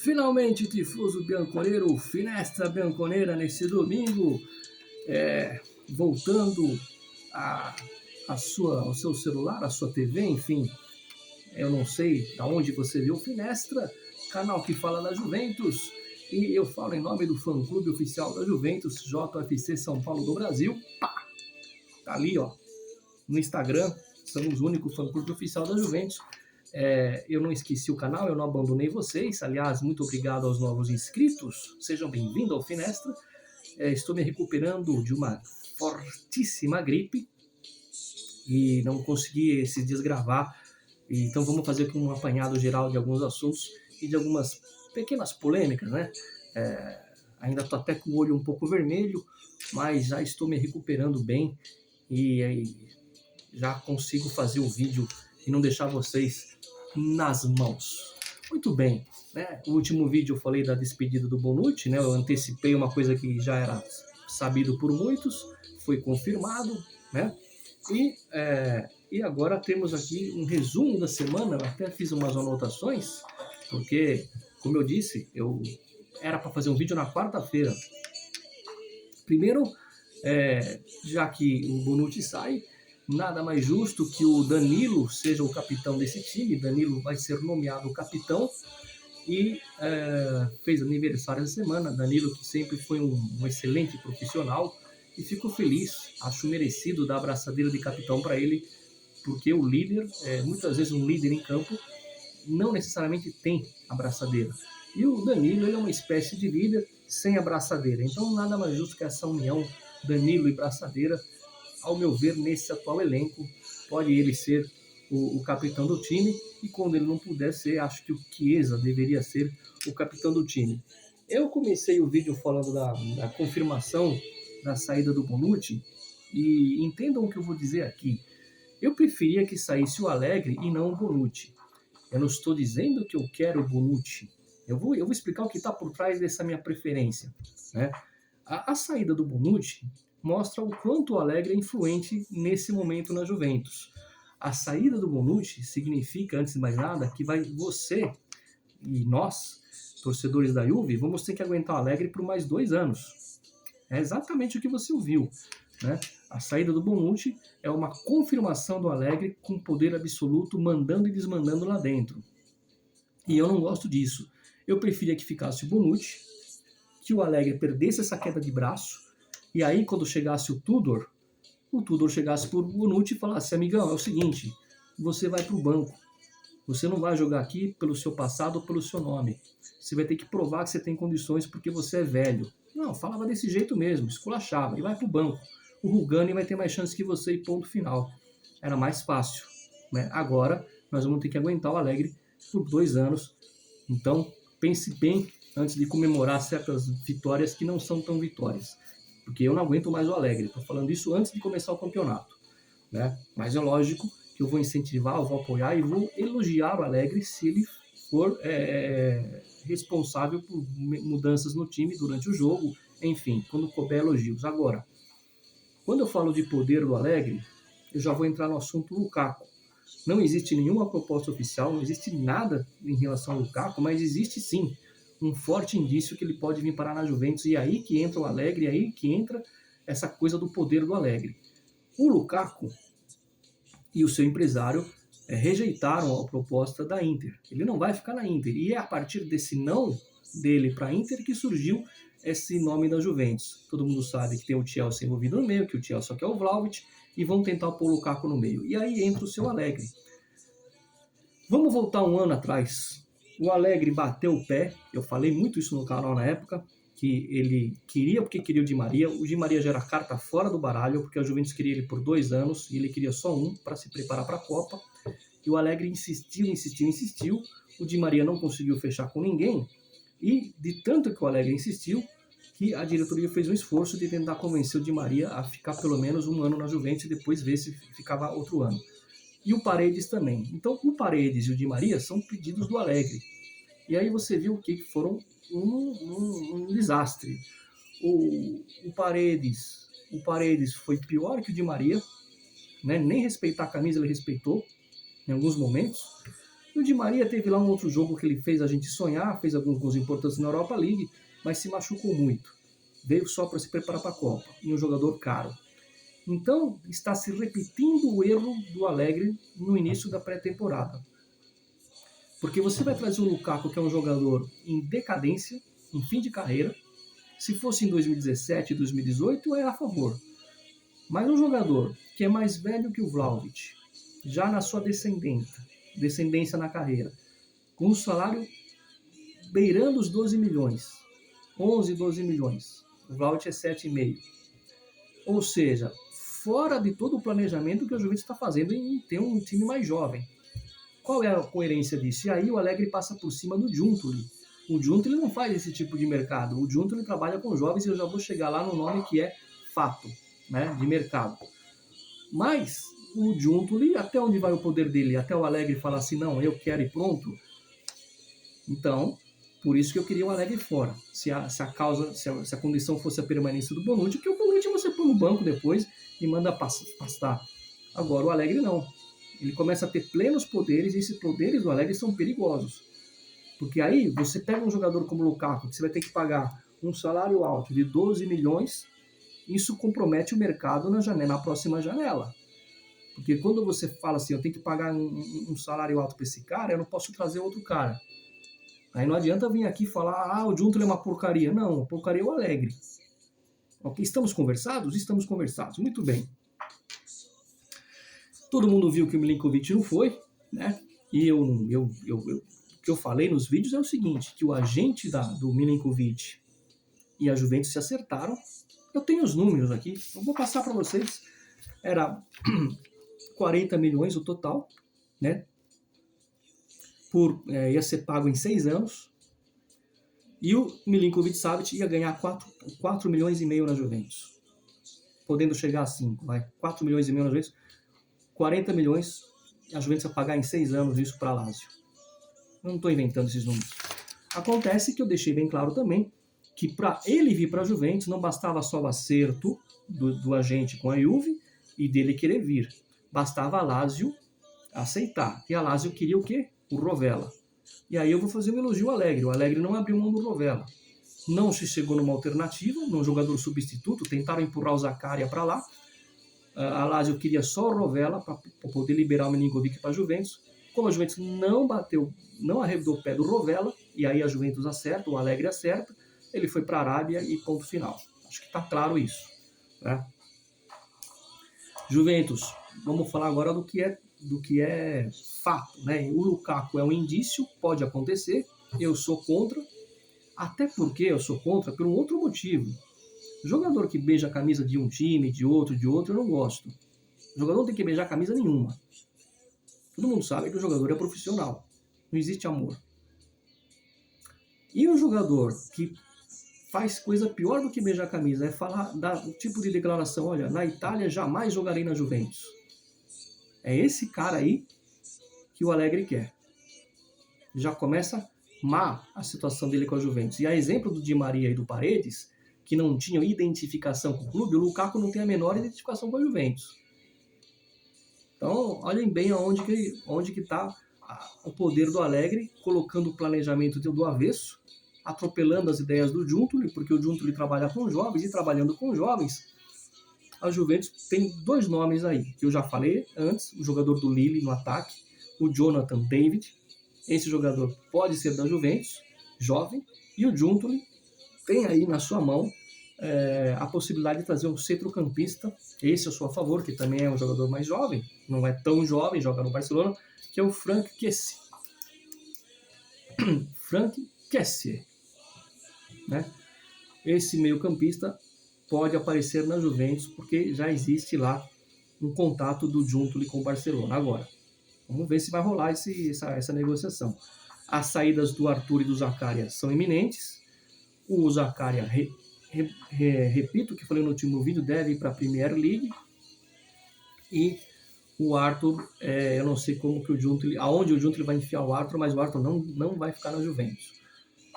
Finalmente, Tifoso Bianconeiro, Finestra Bianconeira nesse domingo, voltando a, ao seu celular, a sua TV, enfim, eu não sei da onde você viu Finestra, canal que fala da Juventus, e eu falo em nome do fã-clube oficial da Juventus, JFC São Paulo do Brasil, pá, tá ali, ó, no Instagram, somos o único fã-clube oficial da Juventus. Eu não esqueci o canal, eu não abandonei vocês. Aliás, muito obrigado aos novos inscritos. Sejam bem-vindos ao Finestra. Estou me recuperando de uma fortíssima gripe e não consegui esses dias gravar. Então vamos fazer aqui um apanhado geral de alguns assuntos e de algumas pequenas polêmicas, né? Ainda estou até com o olho um pouco vermelho, mas já estou me recuperando bem e já consigo fazer o vídeo e não deixar vocês nas mãos. Muito bem, né? O último vídeo eu falei da despedida do Bonucci, né? Eu antecipei uma coisa que já era sabido por muitos, foi confirmado, né? E agora temos aqui um resumo da semana. Eu até fiz umas anotações, porque, como eu disse, eu era para fazer um vídeo na quarta-feira. Primeiro, já que o Bonucci sai, nada mais justo que o Danilo seja o capitão desse time. Danilo vai ser nomeado capitão e fez aniversário essa semana. Danilo, que sempre foi um excelente profissional, e fico feliz, acho merecido dar a abraçadeira de capitão para ele, porque o líder, muitas vezes um líder em campo, não necessariamente tem abraçadeira. E o Danilo, ele é uma espécie de líder sem abraçadeira. Então nada mais justo que essa união Danilo e braçadeira. Ao meu ver, nesse atual elenco, pode ele ser o capitão do time, e quando ele não puder ser, acho que o Chiesa deveria ser o capitão do time. Eu comecei o vídeo falando da confirmação da saída do Bonucci, e entendam o que eu vou dizer aqui. Eu preferia que saísse o Allegri e não o Bonucci. Eu não estou dizendo que eu quero o Bonucci. Eu vou explicar o que está por trás dessa minha preferência, né? A saída do Bonucci mostra o quanto o Allegri é influente nesse momento na Juventus. A saída do Bonucci significa, antes de mais nada, que você e nós, torcedores da Juve, vamos ter que aguentar o Allegri por mais 2 anos. É exatamente o que você ouviu, né? A saída do Bonucci é uma confirmação do Allegri com poder absoluto, mandando e desmandando lá dentro. E eu não gosto disso. Eu preferia que ficasse o Bonucci, que o Allegri perdesse essa queda de braço, e aí quando chegasse o Tudor chegasse por Bonucci e falasse: amigão, é o seguinte, você vai para o banco, você não vai jogar aqui pelo seu passado ou pelo seu nome, você vai ter que provar que você tem condições porque você é velho. Não, falava desse jeito mesmo, esculachava, e vai para o banco, o Rugani vai ter mais chance que você e ponto final. Era mais fácil, né? Agora nós vamos ter que aguentar o Allegri por 2 anos, então pense bem antes de comemorar certas vitórias que não são tão vitórias, porque eu não aguento mais o Allegri. Estou falando isso antes de começar o campeonato, né? Mas é lógico que eu vou incentivar, eu vou apoiar e vou elogiar o Allegri se ele for responsável por mudanças no time durante o jogo, enfim, quando couber elogios. Agora, quando eu falo de poder do Allegri, eu já vou entrar no assunto Lukaku. Não existe nenhuma proposta oficial, não existe nada em relação ao Lukaku, mas existe sim um forte indício que ele pode vir parar na Juventus, e aí que entra o Allegri, e aí que entra essa coisa do poder do Allegri. O Lukaku e o seu empresário rejeitaram a proposta da Inter. Ele não vai ficar na Inter, e é a partir desse não dele para a Inter que surgiu esse nome da Juventus. Todo mundo sabe que tem o Chelsea envolvido no meio, que o Chelsea só quer o Vlahovic, e vão tentar pôr o Lukaku no meio. E aí entra o seu Allegri. Vamos voltar 1 ano atrás. O Allegri bateu o pé, eu falei muito isso no canal na época, que ele queria porque queria o Di Maria. O Di Maria já era carta fora do baralho, porque a Juventus queria ele por 2 anos, e ele queria só 1 para se preparar para a Copa. E o Allegri insistiu. O Di Maria não conseguiu fechar com ninguém, e de tanto que o Allegri insistiu, que a diretoria fez um esforço de tentar convencer o Di Maria a ficar pelo menos 1 ano na Juventus e depois ver se ficava outro ano. E o Paredes também. Então o Paredes e o Di Maria são pedidos do Allegri. E aí você viu que foram um desastre. O Paredes foi pior que o Di Maria, né? Nem respeitar a camisa ele respeitou em alguns momentos. E o Di Maria teve lá um outro jogo que ele fez a gente sonhar, fez alguns gols importantes na Europa League, mas se machucou muito. Veio só para se preparar para a Copa, e um jogador caro. Então, está se repetindo o erro do Alegre no início da pré-temporada. Porque você vai trazer o Lukaku, que é um jogador em decadência, em fim de carreira. Se fosse em 2017, 2018, era a favor. Mas um jogador que é mais velho que o Vlahovic, já na sua descendência na carreira, com um salário beirando os 12 milhões, 11, 12 milhões. O Vlahovic é 7,5. Ou seja, fora de todo o planejamento que o Juventus está fazendo em ter um time mais jovem. Qual é a coerência disso? E aí o Alegre passa por cima do Giuntoli. O Giuntoli não faz esse tipo de mercado. O Giuntoli trabalha com jovens e eu já vou chegar lá no nome que é fato, né, de mercado. Mas o Giuntoli, até onde vai o poder dele? Até o Alegre falar assim, não, eu quero e pronto. Então, por isso que eu queria o Alegre fora. Se a condição fosse a permanência do Bonucci, que o Bonucci você põe no banco depois e manda pastar. Agora o Alegre não. Ele começa a ter plenos poderes e esses poderes do Alegre são perigosos. Porque aí você pega um jogador como o Lukaku, que você vai ter que pagar um salário alto de 12 milhões, isso compromete o mercado na próxima janela. Porque quando você fala assim, eu tenho que pagar um salário alto para esse cara, eu não posso trazer outro cara. Aí não adianta vir aqui falar, o Giuntoli é uma porcaria. Não, a porcaria é o Alegre. Ok, estamos conversados? Estamos conversados. Muito bem. Todo mundo viu que o Milinkovic não foi, né? E o que eu falei nos vídeos é o seguinte, que o agente do Milinkovic e a Juventus se acertaram. Eu tenho os números aqui, eu vou passar para vocês. Era 40 milhões o total, né? Ia ser pago em 6 anos. E o Milinkovic-Savic ia ganhar 4 milhões e meio na Juventus. Podendo chegar a 5, vai. 4 milhões e meio na Juventus. 40 milhões a Juventus ia pagar em 6 anos isso para a Lazio. Eu não estou inventando esses números. Acontece que eu deixei bem claro também que para ele vir para a Juventus não bastava só o acerto do agente com a Juve e dele querer vir. Bastava a Lazio aceitar. E a Lazio queria o quê? O Rovella. E aí eu vou fazer um elogio ao Alegre. O Alegre não abriu mão do Rovella. Não se chegou numa alternativa, num jogador substituto, tentaram empurrar o Zaccaria para lá. A Lazio queria só o Rovella para poder liberar o Milinkovic para a Juventus. Como a Juventus não arredou o pé do Rovella, e aí a Juventus acerta, o Alegre acerta, ele foi para a Arábia e ponto final. Acho que está claro isso, né? Juventus, vamos falar agora do que é fato, né? O Lukaku é um indício, pode acontecer, eu sou contra, até porque eu sou contra por um outro motivo. Jogador que beija a camisa de um time, de outro, eu não gosto. O jogador não tem que beijar a camisa nenhuma. Todo mundo sabe que o jogador é profissional. Não existe amor. E um jogador que faz coisa pior do que beijar a camisa é dar o tipo de declaração, olha, na Itália jamais jogarei na Juventus. É esse cara aí que o Alegre quer. Já começa má a situação dele com a Juventus. E a exemplo do Di Maria e do Paredes, que não tinham identificação com o clube, o Lukaku não tem a menor identificação com a Juventus. Então, olhem bem onde que está o poder do Alegre, colocando o planejamento do avesso, atropelando as ideias do Giuntoli, porque o Giuntoli trabalha com jovens, e trabalhando com jovens, a Juventus tem 2 nomes aí, que eu já falei antes, o jogador do Lille no ataque, o Jonathan David, esse jogador pode ser da Juventus, jovem, e o Giuntoli tem aí na sua mão a possibilidade de trazer um centrocampista, esse eu sou a favor, que também é um jogador mais jovem, não é tão jovem, joga no Barcelona, que é o Franck Kessié. Franck Kessié, né? Esse meio-campista pode aparecer na Juventus, porque já existe lá um contato do Giuntoli com o Barcelona. Agora, vamos ver se vai rolar essa negociação. As saídas do Arthur e do Zaccaria são iminentes. O Zaccaria, repito o que falei no último vídeo, deve ir para a Premier League. E o Arthur, eu não sei como que o Giuntoli, aonde o Giuntoli vai enfiar o Arthur, mas o Arthur não vai ficar na Juventus.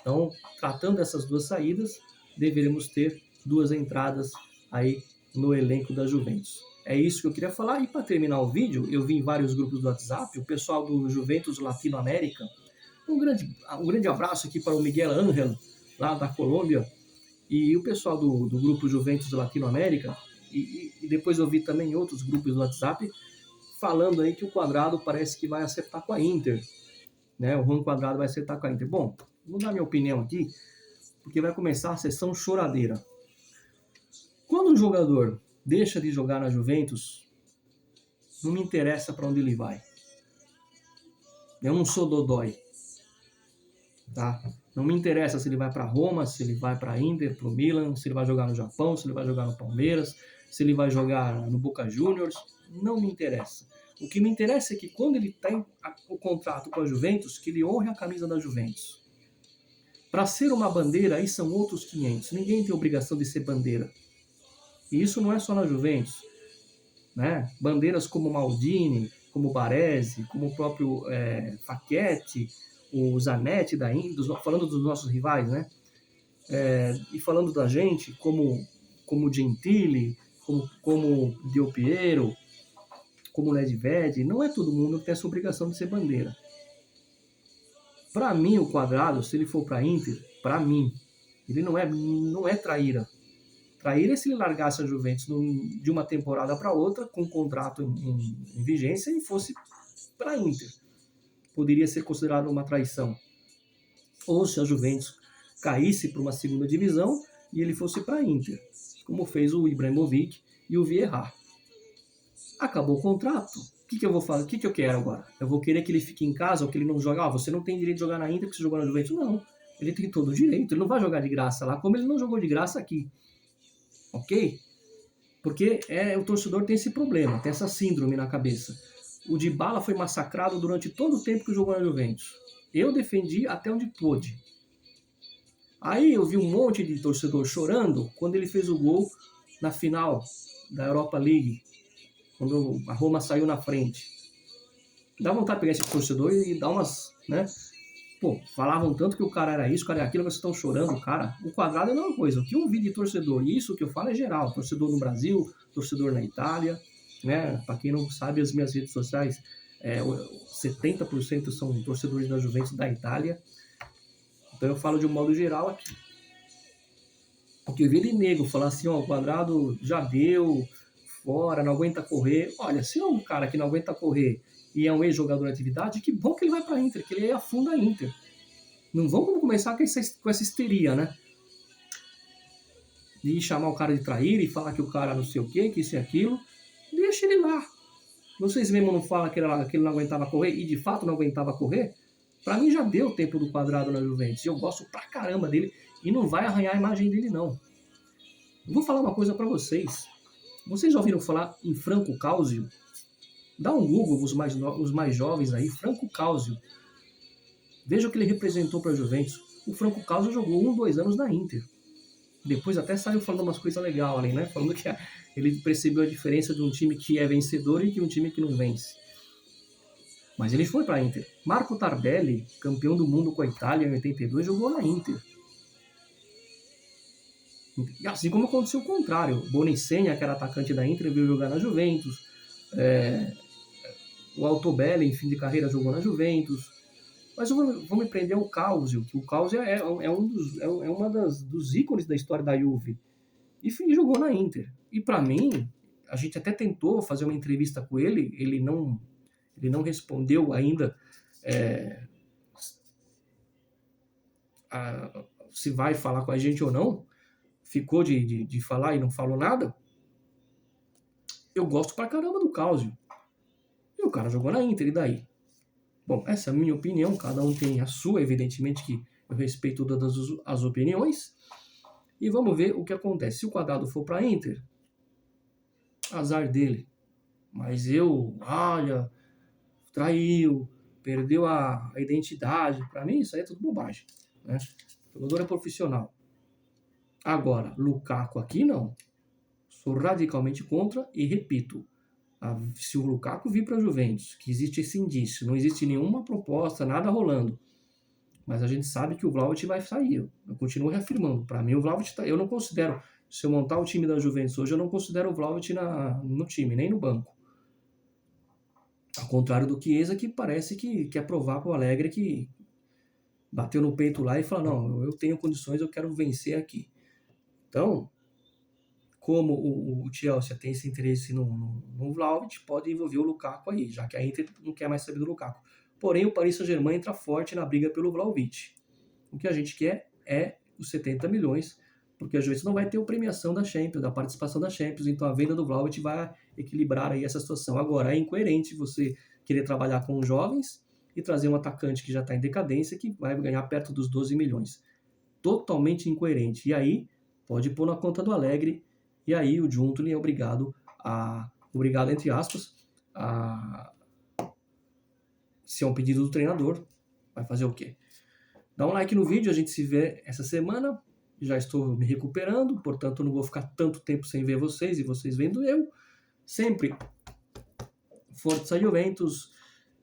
Então, tratando dessas 2 saídas, deveremos ter 2 entradas aí no elenco da Juventus. É isso que eu queria falar. E para terminar o vídeo, eu vi em vários grupos do WhatsApp, o pessoal do Juventus Latinoamérica. Um grande abraço aqui para o Miguel Ángel, lá da Colômbia, e o pessoal do grupo Juventus Latinoamérica, e depois eu vi também em outros grupos do WhatsApp, falando aí que o Quadrado parece que vai acertar com a Inter, né? O Juan Quadrado vai acertar com a Inter. Bom, vou dar minha opinião aqui, porque vai começar a sessão choradeira. Quando um jogador deixa de jogar na Juventus, não me interessa para onde ele vai. Eu não sou dodói, tá? Não me interessa se ele vai para Roma, se ele vai para Inter, para o Milan, se ele vai jogar no Japão, se ele vai jogar no Palmeiras, se ele vai jogar no Boca Juniors. Não me interessa. O que me interessa é que quando ele tem o contrato com a Juventus, que ele honre a camisa da Juventus. Para ser uma bandeira, aí são outros 500. Ninguém tem obrigação de ser bandeira. E isso não é só na Juventus, né? Bandeiras como Maldini, como Baresi, como o próprio Facchetti, o Zanetti da Inter, falando dos nossos rivais, né? E falando da gente, como Gentili, como Del Piero, como Nedved, não é todo mundo que tem essa obrigação de ser bandeira. Para mim, o Quadrado, se ele for para Inter, para mim, ele não é traíra. Traíra é se ele largasse a Juventus de uma temporada para outra, com um contrato em vigência, e fosse para Inter. Poderia ser considerado uma traição. Ou se a Juventus caísse para uma segunda divisão e ele fosse para Inter, como fez o Ibrahimovic e o Vieira. Acabou o contrato. O que eu vou fazer? O que eu quero agora? Eu vou querer que ele fique em casa ou que ele não jogue? Você não tem direito de jogar na Inter porque você jogou na Juventus? Não. Ele tem todo o direito. Ele não vai jogar de graça lá, como ele não jogou de graça aqui. Ok? Porque o torcedor tem esse problema, tem essa síndrome na cabeça. O Dybala foi massacrado durante todo o tempo que jogou na Juventus. Eu defendi até onde pôde. Aí eu vi um monte de torcedor chorando quando ele fez o gol na final da Europa League, quando a Roma saiu na frente. Dá vontade de pegar esse torcedor e dar umas, né? Pô, falavam tanto que o cara era isso, o cara era aquilo, vocês estão chorando, cara. O Quadrado é a mesma coisa. O que eu vi de torcedor, e isso que eu falo é geral, torcedor no Brasil, torcedor na Itália, né? Para quem não sabe, as minhas redes sociais, 70% são torcedores da Juventus da Itália. Então eu falo de um modo geral aqui. Porque eu vi ele nego falar assim, ó, o Quadrado já deu, fora, não aguenta correr. Olha, se é um cara que não aguenta correr e é um ex-jogador de atividade, que bom que ele vai para a Inter, que ele afunda a Inter. Não vamos começar com essa histeria, né? De chamar o cara de traíra e falar que o cara não sei o quê, que isso e aquilo. Deixa ele lá. Vocês mesmo não falam que ele não aguentava correr e de fato não aguentava correr? Para mim já deu o tempo do Quadrado na Juventus. Eu gosto pra caramba dele e não vai arranhar a imagem dele, não. Eu vou falar uma coisa para vocês. Vocês já ouviram falar em Franco Causio? Dá um Google, os mais jovens aí, Franco Causio. Veja o que ele representou para a Juventus. O Franco Causio jogou 2 anos na Inter. Depois até saiu falando umas coisas legais ali, né? Falando que ele percebeu a diferença de um time que é vencedor e de um time que não vence. Mas ele foi para a Inter. Marco Tardelli, campeão do mundo com a Itália em 82, jogou na Inter. E assim como aconteceu o contrário. Bonicenha, que era atacante da Inter, veio jogar na Juventus. O Altobelli, em fim de carreira, jogou na Juventus. Mas eu vou me prender ao Causio, que o Causio é uma dos ícones da história da Juve. E jogou na Inter. E para mim, a gente até tentou fazer uma entrevista com ele, ele não respondeu ainda se vai falar com a gente ou não. Ficou de falar e não falou nada. Eu gosto pra caramba do Causio. E o cara jogou na Inter, e daí? Bom, essa é a minha opinião, cada um tem a sua, evidentemente que eu respeito todas as opiniões. E vamos ver o que acontece. Se o Quadrado for para Inter, azar dele. Mas olha, traiu, perdeu a identidade. Para mim, isso aí é tudo bobagem, né? O jogador é profissional. Agora, Lukaku aqui não. Sou radicalmente contra e repito, se o Lukaku vir para a Juventus, que existe esse indício, não existe nenhuma proposta, nada rolando, Mas a gente sabe que o Vlahovic vai sair. Eu continuo reafirmando. Para mim, o Vlahovic eu não considero. Se eu montar o time da Juventus hoje, eu não considero o Vlahovic no time, nem no banco. Ao contrário do Chiesa, que parece que quer provar para o Alegre que bateu no peito lá e fala: não, eu tenho condições, eu quero vencer aqui. Então, como o Chelsea tem esse interesse no Vlahovic, pode envolver o Lukaku aí, já que a Inter não quer mais saber do Lukaku. Porém, o Paris Saint-Germain entra forte na briga pelo Vlahovic. O que a gente quer é os 70 milhões, porque a Juventus não vai ter a premiação da Champions, da participação da Champions, então a venda do Vlahovic vai equilibrar aí essa situação. Agora, é incoerente você querer trabalhar com jovens e trazer um atacante que já está em decadência, que vai ganhar perto dos 12 milhões. Totalmente incoerente. E aí, pode pôr na conta do Alegre, e aí o Giuntoli é obrigado, entre aspas, se é um pedido do treinador, vai fazer o quê? Dá um like no vídeo, a gente se vê essa semana. Já estou me recuperando, portanto não vou ficar tanto tempo sem ver vocês e vocês vendo eu. Sempre Forza Juventus,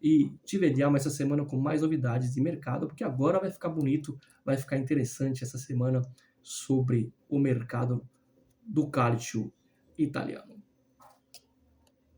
e te vediamo essa semana com mais novidades de mercado, porque agora vai ficar bonito, vai ficar interessante essa semana sobre o mercado do calcio italiano.